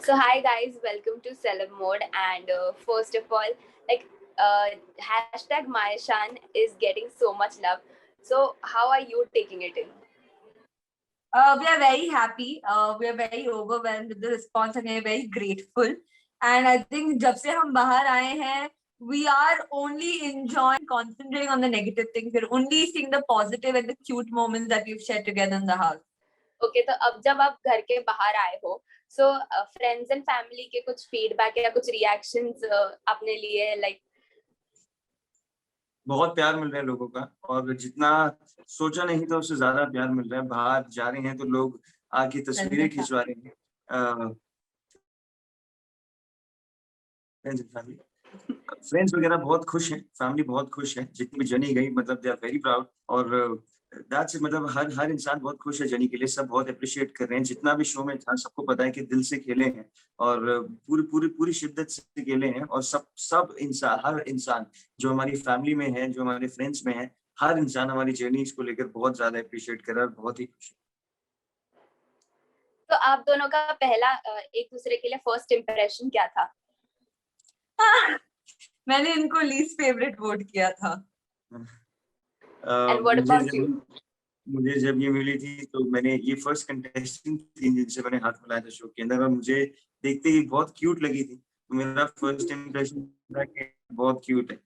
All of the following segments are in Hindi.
So hi guys, welcome to Celeb Mode. And first of all, like hashtag Mayashan is getting so much love. So how are you taking it in? We are very happy. We are very overwhelmed with the response and we are very grateful. And I think जब से हम बाहर आए हैं, we are only enjoying concentrating on the negative things. We're only seeing the positive and the cute moments that we've shared together in the house. Okay, तो अब जब आप घर के बाहर आए हो, so friends and family के कुछ feedback या कुछ reactions आपने लिए like बहुत प्यार मिल रहा है लोगों का और जितना सोचा नहीं था उससे ज्यादा प्यार मिल रहा है। बाहर जा रहे हैं तो लोग आके तस्वीरें खिंचवा रहे हैं। फ्रेंड्स वगैरह बहुत खुश हैं, फैमिली बहुत खुश है, जितनी भी जर्नी गई मतलब दे आर वेरी प्राउड और दैट्स मतलब हर इंसान बहुत खुश है जर्नी के लिए। सब बहुत अप्रिशिएट कर रहे हैं। जितना भी शो में था सबको पता है कि दिल से खेले हैं और पूरी शिद्दत से खेले हैं और सब इंसान, हर इंसान जो हमारी फैमिली में है, जो हमारे फ्रेंड्स में है, हर इंसान हमारी जर्नी को लेकर बहुत ज्यादा अप्रिशिएट कर रहा है और बहुत ही खुश है। तो आप दोनों का पहला एक दूसरे के लिए फर्स्ट इम्प्रेशन क्या था? मैंने इनको लीस्ट फेवरेट वोट किया था। And what about you? मुझे जब ये मिली थी तो मैंने ये फर्स्ट कंटेस्टेंट थी जिनसे मैंने हाथ मिलाया था शो के अंदर और मुझे देखते ही बहुत क्यूट लगी थी। तो मेरा फर्स्ट इम्प्रेशन था कि बहुत क्यूट है,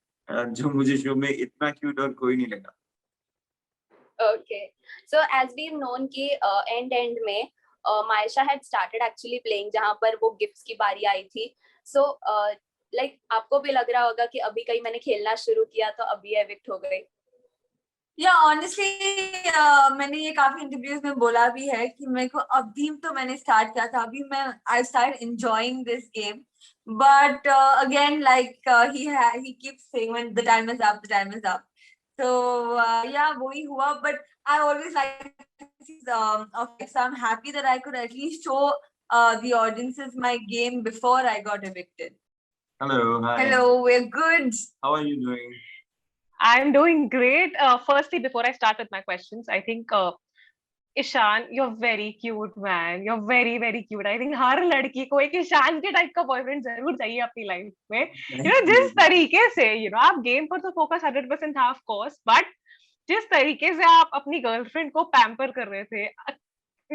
जो मुझे शो में इतना क्यूट और कोई नहीं लगा। Okay, so as we've known कि end में Maisha had started actually playing जहाँ पर वो गिफ्ट्स की बारी आई थी। So like आपको भी लग रहा होगा कि अभी कहीं मैंने खेलना शुरू किया तो अभी एविक्ट हो गई। Yeah, honestly, मैंने ये काफी इंटरव्यूज में बोला भी है कि मेरे को अभी तो मैंने स्टार्ट किया था, अभी मैं I started enjoying this game, but again like he keeps saying when the time is up, the time is up. So yeah, वही हुआ, but I always like so I'm happy that I could at least show the audiences my game before I got evicted. Hello, hi. Hello, we're good. How are you doing? I'm doing great. Firstly, before I start with my questions, I think Ishan, you're very cute, man. You're very, very cute. I think हर लड़की को एक ईशान के टाइप का बॉयफ्रेंड जरूर चाहिए अपनी लाइफ में। जिस तरीके से आप गेम पर तो फोकस 100% था ऑफ कोर्स, बट जिस तरीके से आप अपनी गर्लफ्रेंड को पैम्पर कर रहे थे,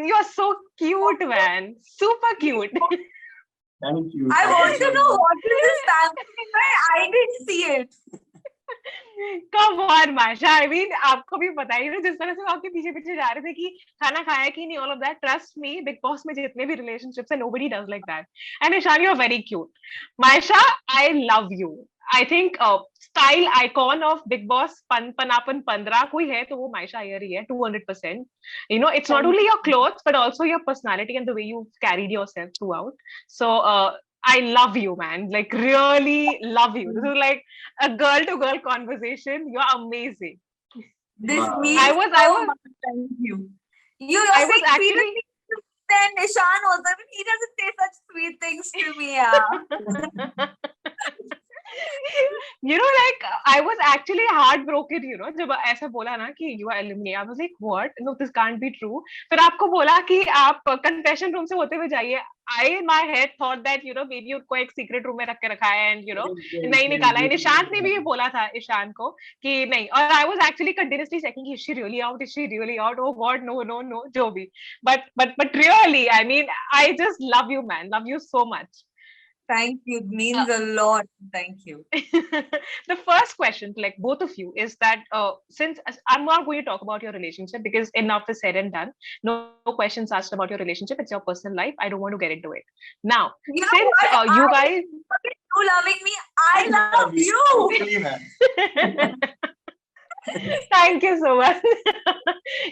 you are so cute man, super cute. Thank you. I want to know what is this pampering? I didn't see it. Come on, Masha. I mean, आपको भी पता ही है जिस तरह से आपके पीछे पीछे जा रहे थे कि खाना खाया कि नहीं, all of that. Trust me, Big Boss में जितने भी relationships हैं, nobody does like that. And Ishan, you're very cute. Masha, I love you. I think style icon of Big Boss पनापन 15 कोई है तो वो Masha Iyer ही है 200%. You know, it's not only your clothes but also your personality and the way you carried yourself throughout. So I love you, man. Like, really love you. This is like a girl-to-girl conversation. You're amazing. This means I was much. Thank you. I was actually. Then Ishan also, he doesn't say such sweet things to me. Yeah. You know, like I was actually heartbroken. You know, जब ऐसा बोला ना कि you are eliminated, I was like, what? No, this can't be true. फिर आपको बोला कि आप confession room से होते हुए जाइए. I in my head thought that maybe उनको एक secret room में रख के रखा है and नहीं निकाला है. निशांत ने भी ये बोला था ईशान को कि नहीं. और I was actually continuously checking, is she really out? Is she really out? Oh God, no, जो भी. But really, I mean, I just love you, man. Love you so much. Thank you. It means a lot. Thank you. The first question, like both of you, is that since I'm not going to talk about your relationship because enough is said and done. No questions asked about your relationship. It's your personal life. I don't want to get into it. Now, since you guys, you loving me, I love you. Thank you so much.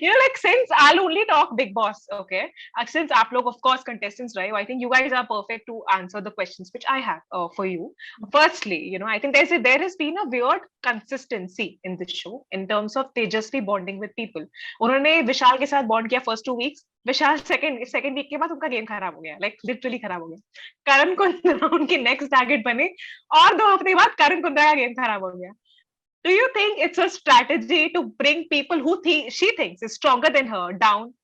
Like since I'll only talk Big Boss, okay? Since aap log, of course, contestants, right? I think you guys are perfect to answer the questions which I have for you. Firstly, I think there has been a weird consistency in this show in terms of Tejasvi bonding with people. उन्होंने विशाल के साथ bond किया first 2 weeks. विशाल second week के बाद उनका game खराब हो गया, like literally खराब हो गया. करण कुंद्रा उनके next target बने और 2 हफ्ते बाद करण कुंद्रा का game खराब हो गया. Do you think it's a strategy to bring people who she thinks is stronger than her down?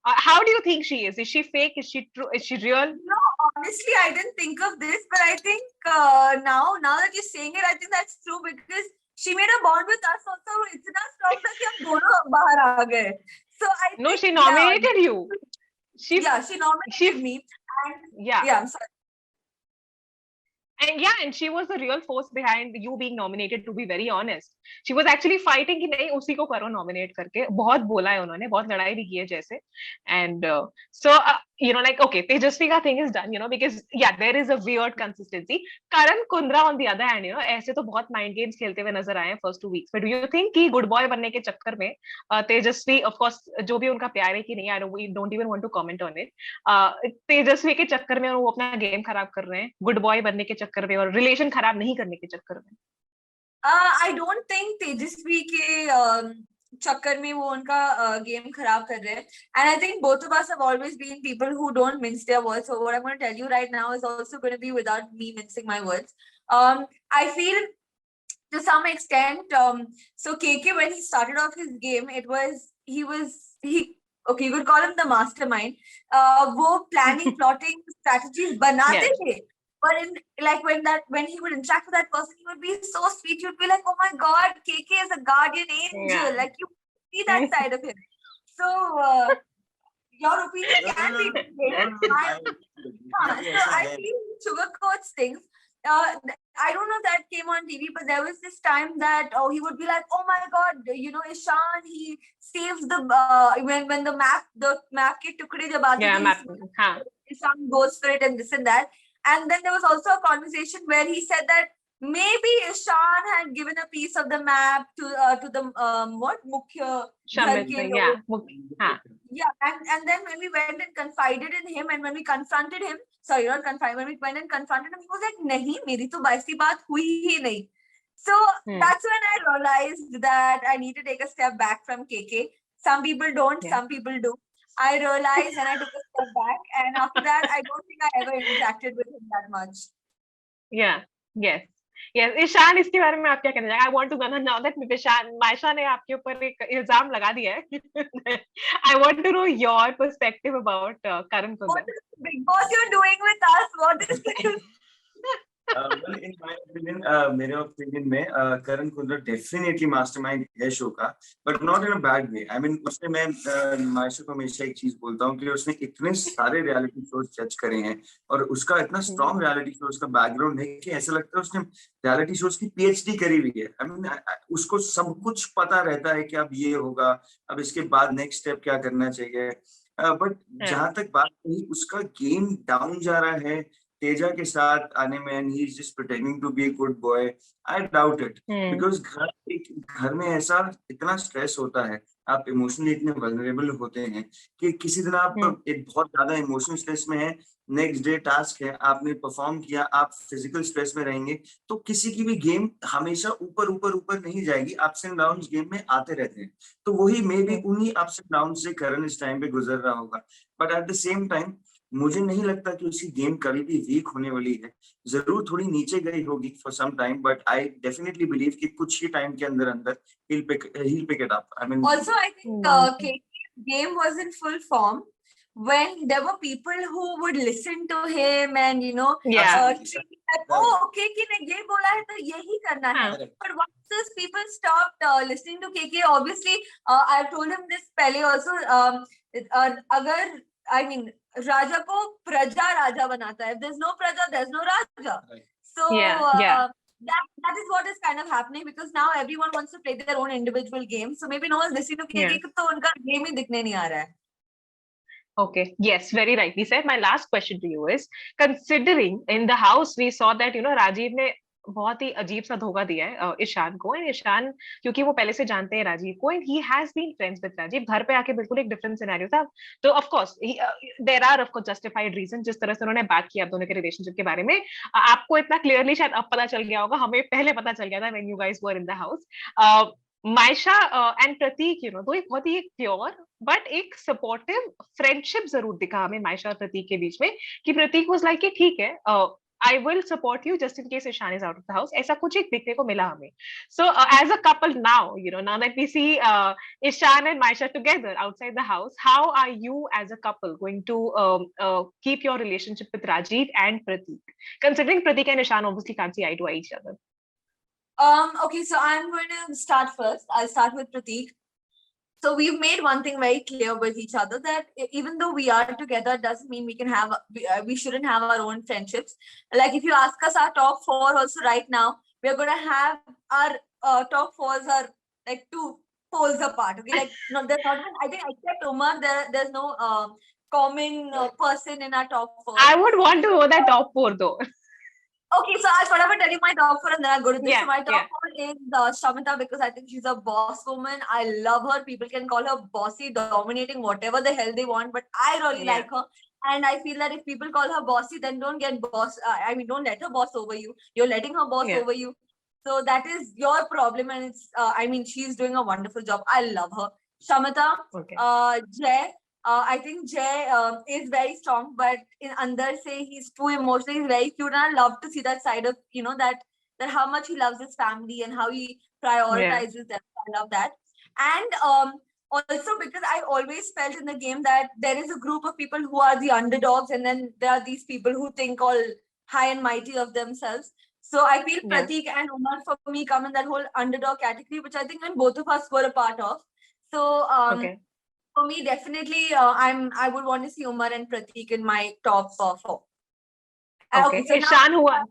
How do you think she is? Is she fake? Is she true? Is she real? No, honestly, I didn't think of this, but I think now that you're saying it, I think that's true because she made a bond with us also. इतना strong था कि हम दोनों बाहर आ गए. So I No, think she nominated you. She she nominated me, and yeah. I'm sorry. And yeah, and she was the real force behind you being nominated, to be very honest. She was actually fighting कि नहीं उसी को करो nominate करके. बहुत बोला है उन्होंने, बहुत लड़ाई भी की है जैसे. And so like okay, Tejasvi का thing is done, because yeah, there is a weird consistency. Karan Kundra on the other hand, ऐसे तो बहुत mind games खेलते हुए नजर आए हैं first 2 weeks. But do you think कि good boy बनने के चक्कर में तेजस्वी, of course, जो भी उनका प्यार है कि नहीं, we don't even want to comment on it. तेजस्वी के चक्कर में वो अपना गेम खराब कर रहे हैं, गुड बॉय बनने के चक्कर में और रिलेशन खराब नहीं करने के चक्कर में? I don't think तेजस्वी के चक्कर में वो उनका गेम खराब कर रहे हैं. And I think both of us have always been people who don't mince their words. So what I'm going to tell you right now is also going to be without me mincing my words. I feel to some extent, so KK, when he started off his game, okay, you could call him the mastermind. वो planning, plotting strategies बनाते थे. But when he would interact with that person, he would be so sweet. You'd be like, oh my God, KK is a guardian angel. Yeah. Like you see that side of him. So your opinion can be debated. So I feel he sugarcoats things. I don't know if that came on TV, but there was this time that he would be like, oh my God, Ishan, he saves the when the map ke tukde jab aate Yeah, the, map. हाँ. Ishan goes for it and this and that. And then there was also a conversation where he said that maybe Ishan had given a piece of the map to the Mukhya Shamit, yeah. हाँ. Yeah, and then when we went and confided in him, and when we confronted him, sorry, not confided, when we went and confronted him, he was like, "Nahi, meri to baisi baat hui hi nahi." So that's when I realized that I need to take a step back from KK. Some people don't, some people do. I realized and I took a step back, and after that, I don't think I ever interacted with him that much. Yeah, yes. Yes, Ishan, इसके बारे में आप क्या कहना चाहेंगे? I want to know that Maysha ने आपके ऊपर एक इल्जाम लगा दिया है. I want to know your perspective about Karan Kundra. What is the Big Boss you're doing with us? What is this? Well, in my opinion, मेरे opinion में Karan Kundra definitely mastermind है शो का, but not in a bad way. I mean, उसने मैं मायशा को हमेशा एक चीज बोलता हूँ कि उसने इतने सारे reality shows जज करे हैं और उसका इतना strong reality shows का background है कि ऐसा लगता है उसने reality shows की PhD करी हुई है. I mean, उसको सब कुछ पता रहता है कि अब ये होगा, अब इसके बाद next step क्या करना चाहिए. But जहाँ तक बात रही उसका game down जा रहा है तेजा के साथ आने में, and he's just pretending to be a good boy. I doubt it because घर में ऐसा इतना स्ट्रेस होता है, आप इमोशनली इतने वल्नरेबल होते हैं कि किसी दिन आप एक बहुत ज्यादा इमोशनल स्ट्रेस में है, नेक्स्ट डे टास्क है, आपने परफॉर्म किया, आप फिजिकल स्ट्रेस में रहेंगे, तो किसी की भी गेम हमेशा ऊपर ऊपर ऊपर नहीं जाएगी. अप्स एंड डाउन्स गेम में आते रहते हैं, तो वही मे बी उन्हीं अप्स एंड डाउन से करण इस टाइम पे गुजर रहा होगा. But at the same time मुझे नहीं लगता कि उसकी गेम कभी भी वीक होने वाली है. जरूर थोड़ी नीचे गई होगी for some time, but I definitely believe कि कुछ ही टाइम के अंदर he'll pick it up. I mean, also I think KK's game was in full form when there were people who would listen to him and oh KK ने ये बोला है तो यही करना है. But once those people stopped listening to KK, obviously I've told him this पहले also, अगर I mean राजा को प्रजा राजा बनाता है. If there's no praja, there's no raja. So that is what is kind of happening because now everyone wants to play their own individual game. So maybe no one's listening to KK, तो उनका game ही दिखने नहीं आ रहा है. Okay, yes, very rightly said. My last question to you is, considering in the house we saw that Rajiv ने बहुत ही अजीब सा धोखा दिया है ईशान को. एंड ईशान क्योंकि वो पहले से जानते हैं राजीव को, and he has been friends with Rajiv. घर पे आके बिल्कुल एक डिफरेंट सिनेरियो था. तो of course there are of course justified reason. जिस तरह से उन्होंने बात की आप दोनों के रिलेशनशिप के बारे में, आपको इतना क्लियरली शायद अब पता चल गया होगा, हमें पहले पता चल गया था when you guys were in the house. Maisha and Prateek दो एक बहुत ही प्योर बट एक सपोर्टिव फ्रेंडशिप जरूर दिखा हमें मायशा और प्रतीक के बीच में, कि प्रतीक वाज लाइक कि ठीक है, I will support you just in case Ishan is out of the house. ऐसा कुछ एक देखने को मिला हमें. So as a couple now, now that we see Ishan and Maisha together outside the house, how are you as a couple going to keep your relationship with Rajiv and Prateek? Considering Prateek and Ishan obviously can't see eye to eye each other. Okay, so I'm going to start first. I'll start with Prateek. So we've made one thing very clear with each other, that even though we are together, doesn't mean we shouldn't have our own friendships. Like if you ask us our top 4 also right now, we're going to have our top 4s are like 2 poles apart. Okay, like no, there's not. I think except Umar, there's no common person in our top 4. I would want to know that top 4 though. Okay, so I'll forever tell you my top 4 and then I'll go to this. Yeah, So my top 4 is Shamita, because I think she's a boss woman. I love her. People can call her bossy, dominating, whatever the hell they want, but I really Yeah. like her. And I feel that if people call her bossy, then don't get boss. Don't let her boss over you. You're letting her boss Yeah. over you. So that is your problem. And it's, she's doing a wonderful job. I love her. Shamita, Okay. Jay. I think Jay is very strong, but in Andar say he's too emotional. He's very cute, and I love to see that side of that how much he loves his family and how he prioritizes them. I love that, and also because I always felt in the game that there is a group of people who are the underdogs, and then there are these people who think all high and mighty of themselves. So I feel Yeah. Prateek and Umar for me come in that whole underdog category, which I think and both of us were a part of. So Okay. for me, definitely, I would want to see Umar and Prateek in my top 4. Okay. So now, Ishan, who are?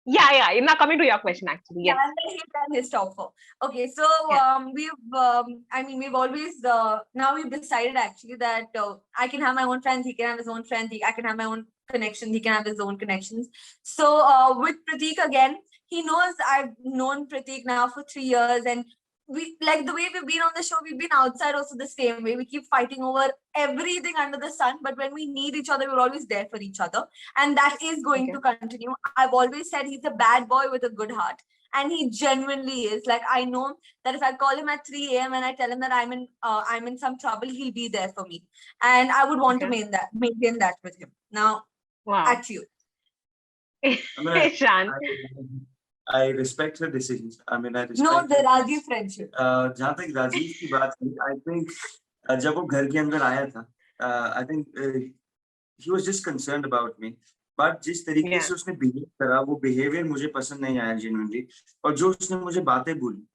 Yeah. Now coming to your question, actually. Yes. I'll let him tell his top 4. Okay, so Yeah. we've always now we've decided actually that I can have my own friends, he can have his own friends, I can have my own connections, he can have his own connections. So with Prateek again, he knows I've known Prateek now for 3 years, and we like the way we've been on the show, we've been outside also the same way. We keep fighting over everything under the sun, but when we need each other, we're always there for each other, and that is going to continue. I've always said he's a bad boy with a good heart, and he genuinely is. Like I know that if I call him at 3 a.m. and I tell him that I'm in some trouble, he'll be there for me, and I would want to maintain that with him. Now, Wow. at you. Ishan. I respect her decisions. I respect No, the Rajiv friendship. जहाँ तक राजीव की बात है, I think जब वो घर के अंदर आया था, I think he was just concerned about me. But जिस तरीके से उसने behave करा, वो behavior मुझे पसंद नहीं आया genuinely. और जो उसने मुझे बातें बोली,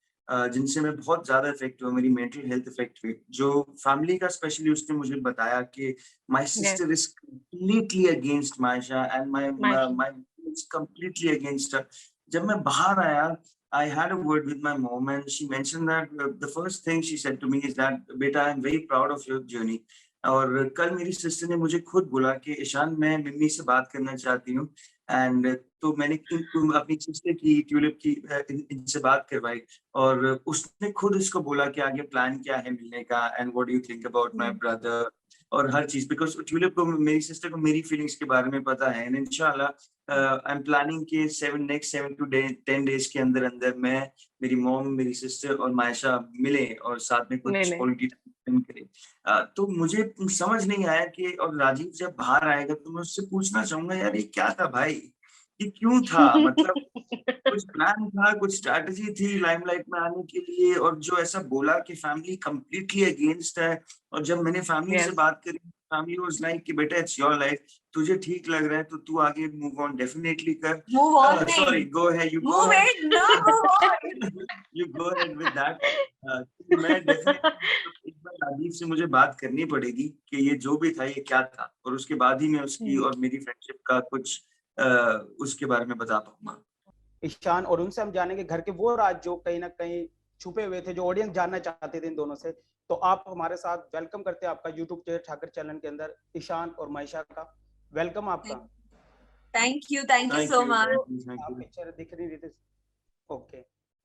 जिनसे मैं बहुत ज़्यादा इफेक्ट हुआ, मेरी मेंटल हेल्थ इफेक्ट हुई, जो फैमिली का स्पेशली उसने मुझे बताया कि my sister is completely against Maisha and my is completely against her. जब मैं बाहर आया, I had a word with my mom and she mentioned that the first thing she said to me is that बेटा I am very proud of your journey. और कल मेरी सिस्टर ने मुझे खुद बोला कि ईशान मैं मम्मी से बात करना चाहती हूँ, एंड तो मैंने अपनी सिस्टर की ट्यूलिप की इनसे बात करवाई और उसने खुद इसको बोला कि आगे प्लान क्या है मिलने का, and what do you think about my brother, और हर चीज, बिकॉज ट्यूलिप को मेरी सिस्टर को मेरी फीलिंग्स के बारे में पता है, एंड इंशाल्लाह आई एम प्लानिंग कि नेक्स्ट 7 to 10 days के अंदर अंदर मैं, मेरी मॉम, मेरी सिस्टर और मायशा मिले और साथ में कुछ क्वालिटी टाइम करें। तो मुझे समझ नहीं आया कि, और राजीव जब बाहर आएगा तो मैं उससे पूछना चाहूंगा यार ये क्या था भाई, ये क्यों था, मतलब कुछ प्लान था, कुछ स्ट्रैटेजी थी लाइमलाइट में आने के लिए, और जो ऐसा बोला कि फैमिली कंप्लीटली अगेंस्ट है, और जब मैंने फैमिली से बात करी, फैमिली वाज लाइक कि बेटा इट्स योर लाइफ, तुझे ठीक लग रहा है तो तू आगे मूव ऑन डेफिनेटली कर, sorry go ahead, you go ahead with that. मैं डेफिनेटली एक बार राजीव से मुझे बात करनी पड़ेगी कि ये जो भी था ये क्या था, और उसके बाद ही मैं उसकी और मेरी फ्रेंडशिप का कुछ उसके बारे में बता पाऊंगा। ईशान, और उनसे हम जानेंगे घर के वो राज जो कहीं ना कहीं छुपे हुए थे, जो ऑडियंस जानना चाहते थे इन दोनों से। तो आप हमारे साथ वेलकम करते हैं आपका यूट्यूब चैनल ठाकर चैनल के अंदर ईशान और मायशा का। वेलकम आपका। Thank you so much. आप पिक्चर दिख रही थी। ओके,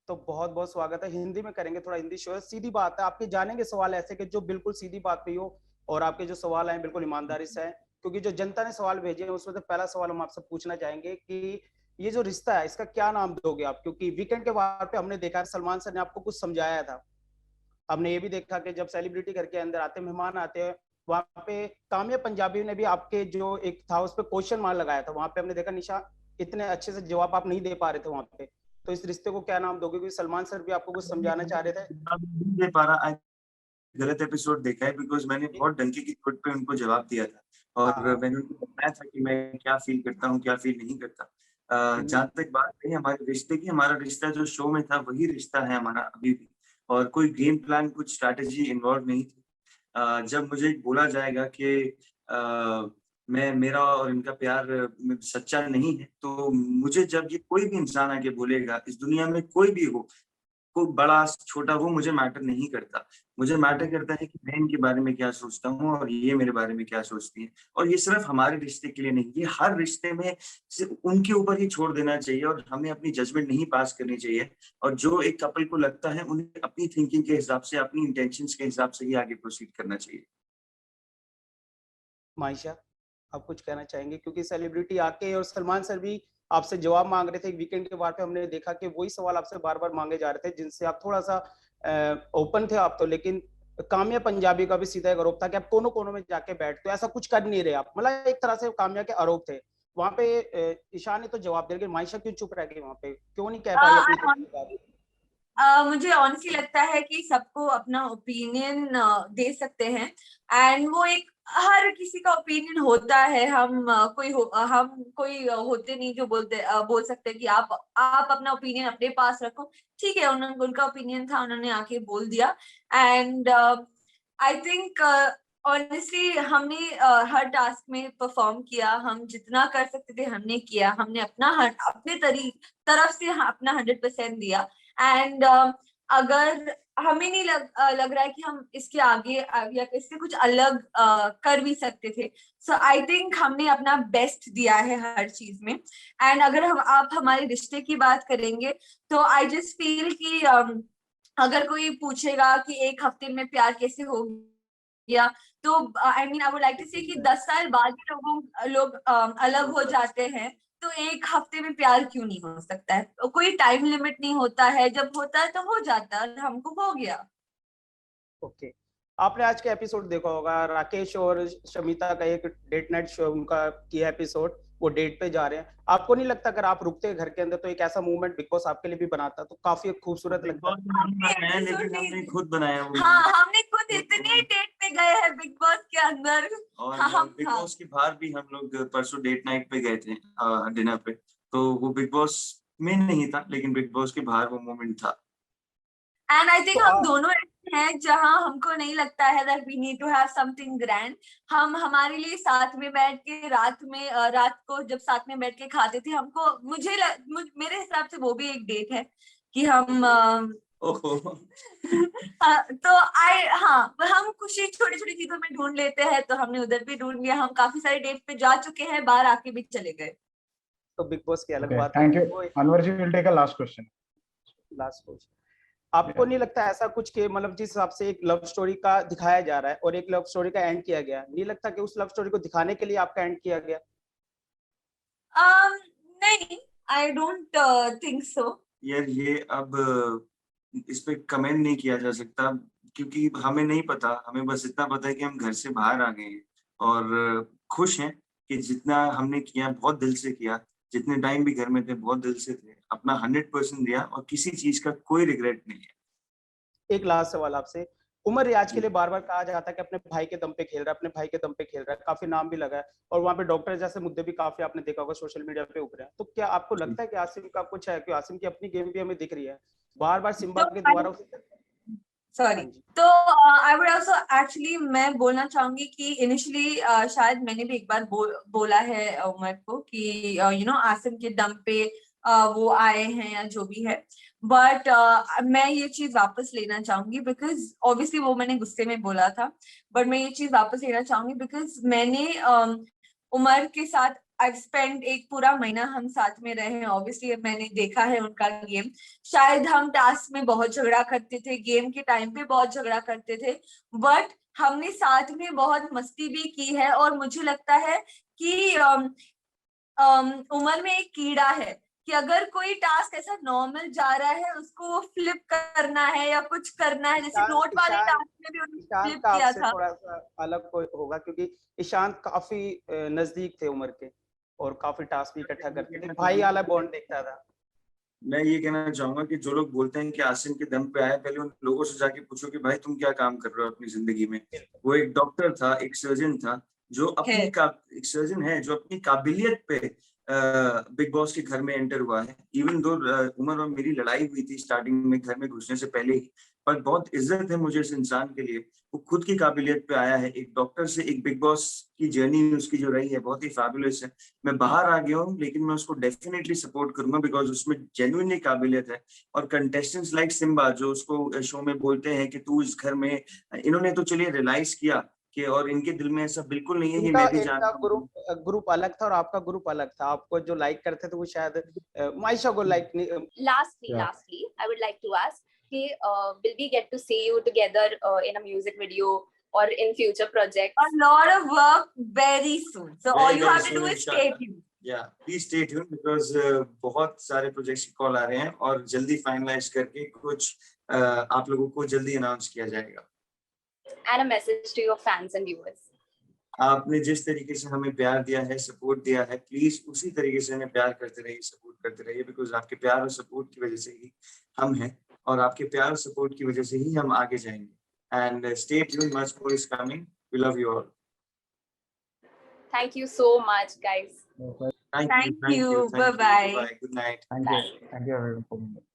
तो बहुत बहुत स्वागत है। हिंदी में करेंगे, थोड़ा हिंदी शो है। सीधी बात है, आपके जानेंगे सवाल ऐसे कि जो बिल्कुल सीधी बात पे हो, और आपके जो सवाल आए बिल्कुल ईमानदारी से है, क्योंकि जो जनता ने सवाल भेजे हैं उसमें से पहला सवाल हम आपसे पूछना चाहेंगे कि ये जो रिश्ता है इसका क्या नाम दोगे आप? क्योंकि वीकेंड के वार पे हमने देखा सलमान सर ने आपको कुछ समझाया था, हमने ये भी देखा कि जब सेलिब्रिटी घर के अंदर आते, मेहमान आते हैं, वहाँ पे काम्या पंजाबी ने भी आपके जो एक था उस पर क्वेश्चन मार्क लगाया था, वहाँ पे हमने देखा निशा इतने अच्छे से जवाब आप नहीं दे पा रहे थे वहाँ पे, तो इस रिश्ते को क्या नाम दोगे? क्योंकि सलमान सर भी आपको कुछ समझाना चाह रहे थे। नहीं दे पा रहा, गलत एपिसोड देखा है, बिकॉज मैंने बहुत डंके की चोट पे उनको जवाब दिया था और हाँ। मैंने उनको बताया था कि मैं क्या फील करता हूँ, क्या फील नहीं करता। जहाँ तक बात रही हमारे रिश्ते की, हमारा रिश्ता जो शो में था वही रिश्ता है हमारा अभी भी, और कोई गेम प्लान, कुछ स्ट्रैटेजी इन्वॉल्व नहीं थी। जब मुझे बोला जाएगा कि मैं, मेरा और इनका प्यार सच्चा नहीं है, तो मुझे जब ये कोई भी इंसान आके बोलेगा, इस दुनिया में कोई भी हो, को बड़ा छोटा, वो मुझे मैटर नहीं करता। मुझे मैटर करता है कि मैं इनके बारे में क्या सोचता हूँ और ये मेरे बारे में क्या सोचती है। और ये सिर्फ हमारे रिश्ते के लिए नहीं, ये हर रिश्ते में सिर्फ उनके ऊपर ही छोड़ देना चाहिए और हमें अपनी जजमेंट नहीं पास करनी चाहिए। और जो एक कपल को लगता है उन्हें अपनी थिंकिंग के हिसाब से, अपनी इंटेंशंस के हिसाब से ही आगे प्रोसीड करना चाहिए। मायशा, आप कुछ कहना चाहेंगे? क्योंकि सेलिब्रिटी आके और सलमान सर भी आपसे जवाब मांग रहे थे वीकेंड के बार पे, हमने देखा कि वही सवाल आपसे बार बार मांगे जा रहे थे जिनसे आप थोड़ा सा ओपन थे आप तो, लेकिन काम्या पंजाबी का भी सीधा एक आरोप था कि आप कोनों कोनों में जाके बैठते हो, ऐसा कुछ कर नहीं रहे आप, मतलब एक तरह से काम्या के आरोप थे वहां पे। ईशा ने तो जवाब दिया, लेकिन मायशा क्यों चुप रह गई वहां पे, क्यों नहीं कह पाई अपनी? मुझे ऑनेस्टली लगता है कि सबको अपना ओपिनियन दे सकते हैं, एंड वो एक, हर किसी का ओपिनियन होता है। हम हम कोई होते नहीं जो बोल सकते कि आप अपना ओपिनियन अपने पास रखो। ठीक है, उनका ओपिनियन था, उन्होंने आके बोल दिया। एंड आई थिंक ऑनेस्टली हमने हर टास्क में परफॉर्म किया, हम जितना कर सकते थे हमने किया, हमने अपने तरफ से अपना 100% दिया। एंड अगर हमें नहीं लग रहा है कि हम इसके आगे या इससे कुछ अलग कर भी सकते थे, सो आई थिंक हमने अपना बेस्ट दिया है हर चीज में। एंड अगर आप हमारे रिश्ते की बात करेंगे, तो आई जस्ट फील कि अगर कोई पूछेगा कि एक हफ्ते में प्यार कैसे हो गया, तो I mean I would like to say कि 10 साल बाद भी लोग अलग हो जाते हैं, तो एक हफ्ते में प्यार क्यों नहीं हो सकता है? कोई टाइम लिमिट नहीं होता है, जब होता है तो हो जाता है, हमको हो गया। ओके, आपने आज का एपिसोड देखा होगा, राकेश और शमिता का एक डेट नाइट शो उनका किया एपिसोड, वो डेट पे जा रहे हैं। आपको नहीं लगता अगर आप रुकते घर के अंदर तो एक ऐसा मूवमेंट बिग बॉस आपके लिए भी बनाता तो काफी खूबसूरत लगता? लेकिन हमने खुद बनाया वो। हाँ, हमने खुद इतने डेट पे गए हैं बिग बॉस के अंदर। और हाँ, बिग बॉस के बाहर भी हम लोग परसों डेट नाइट पे गए थे डिनर पे, तो वो बिग बॉस में नहीं था, लेकिन बिग बॉस के बाहर वो मोमेंट था। एंड आई थिंक तो हम दोनों ऐसे हैं जहां हमको नहीं लगता है that we need to have something grand. हम हमारे लिए साथ में बैठ के रात को जब साथ में बैठ के खाते थे, हमको मेरे हिसाब से वो भी एक डेट है कि हम तो हम खुशी छोटी छोटी चीजों में ढूंढ लेते हैं, तो हमने उधर भी ढूंढ लिया। हम काफी सारे डेट पे जा चुके हैं, बाहर आके भी चले गए। तो बिग बॉस की अलग Okay, बात thank है। you. Anwar ji will take a last question. Last question, आपको नहीं लगता ऐसा कुछ कि मतलब जिस हिसाब से एक लव स्टोरी का दिखाया जा रहा है और एक लव स्टोरी का एंड किया गया, नहीं लगता कि उस लव स्टोरी को दिखाने के लिए आपका एंड किया गया? नहीं, आई डोंट थिंक सो। यार ये अब इस पे कमेंट नहीं किया जा सकता, क्योंकि हमें नहीं पता। हमें बस इतना पता है कि हम घर से बाहर आ गए हैं और खुश हैं कि जितना हमने किया बहुत दिल से किया, जितने टाइम भी घर में थे बहुत दिल से थे, अपना 100% दिया और किसी चीज का कोई रिग्रेट नहीं है। एक लास्ट सवाल आपसे, उमर रियाज के लिए बार बार कहा जाता है कि अपने भाई के दम पे खेल रहा है, अपने भाई के दम पे खेल रहा है, काफी नाम भी लगा है और वहाँ पे डॉक्टर जैसे मुद्दे भी काफी आपने देखा होगा सोशल मीडिया पे उभरे हैं, तो क्या आपको लगता है कि आसिम का कुछ है कि आसिम की अपनी गेम भी हमें दिख रही है बार बार सिम्बा के द्वारा? सॉरी, तो आई वुड आल्सो एक्चुअली मैं बोलना चाहूंगी कि इनिशियली शायद मैंने भी एक बार बोला है उमर को कि आसिम के दम पे वो आए हैं या जो भी है, बट मैं ये चीज वापस लेना चाहूंगी, बिकॉज ऑब्वियसली वो मैंने गुस्से में बोला था, बट मैं ये चीज वापस लेना चाहूंगी बिकॉज मैंने उमर के साथ आई स्पेंड एक पूरा महीना हम साथ में रहे हैं। ऑब्वियसली मैंने देखा है उनका गेम। शायद हम टास्क में बहुत झगड़ा करते थे, गेम के टाइम पे बहुत झगड़ा करते थे, बट हमने साथ में बहुत मस्ती भी की है। और मुझे लगता है कि उमर में एक कीड़ा है कि अगर कोई टास्क ऐसा नॉर्मल जा रहा है उसको वो फ्लिप करना है या कुछ करना है, जैसे नोट वाले टास्क में भी ईशांत flip का किया आपसे था। थोड़ा सा अलग कोई होगा क्योंकि ईशांत काफी नजदीक थे उम्र के और काफी टास्क भी इकट्ठा करते थे, भाई वाला बॉन्ड दिखता था। मैं ये कहना चाहूंगा कि जो लोग बोलते हैं कि आसिम के दम पे आए, पहले उन लोगों से जाके पूछो कि भाई तुम क्या काम कर रहे हो अपनी जिंदगी में। वो एक डॉक्टर था, एक सर्जन था, जो अपनी है। एक सर्जन है जो अपनी काबिलियत पे बिग बॉस के घर में एंटर हुआ है। इवन दो उमर और मेरी लड़ाई हुई थी स्टार्टिंग में घर में घुसने से पहले ही, पर बहुत इज्जत है मुझे इस इंसान के लिए। वो खुद की काबिलियत पे आया है, एक डॉक्टर से एक बिग बॉस की जर्नी उसकी जो रही है बहुत ही फैबुलस है। मैं बाहर आ गया हूँ लेकिन मैं उसको डेफिनेटली सपोर्ट करूंगा बिकॉज उसमें जेन्युइनली काबिलियत है। और कंटेस्टेंट्स लाइक सिम्बा जो उसको शो में बोलते हैं कि तू इस घर में, इन्होंने तो चलिए रियलाइज किया कि, और इनके दिल में ऐसा बिल्कुल नहीं है, ये इनका मैं भी इनका जानता हूँ। ग्रुप अलग था और आपका ग्रुप अलग था। आपको जो लाइक करते थे वो शायद माइशा को लाइक नहीं Lastly, Yeah. lastly, I would like to ask, will we get to see you together in a music video or in future projects? A lot of work very soon. So all Very, you very have to soon, do is stay inshallah. tuned. या प्लीज स्टे ट्यून्ड बिकॉज बहुत सारे प्रोजेक्ट्स की कॉल आ रहे हैं और जल्दी फाइनलाइज करके कुछ आप लोगों को जल्दी अनाउंस किया जाएगा। And a message to your fans and viewers. आपने जिस तरीके से हमें प्यार दिया है, सपोर्ट दिया है, प्लीज उसी तरीके से हमें प्यार करते रहिए, सपोर्ट करते रहिए, बिकॉज आपके प्यार और सपोर्ट की वजह से ही हम हैं और आपके प्यार और सपोर्ट की वजह से ही हम आगे जाएंगे। And stay tuned, much more is coming, we love you all. Thank you so much, guys. Thank you, Thank you. thank you, Bye-bye. bye, good night। Thank you. Thank you everyone for being here.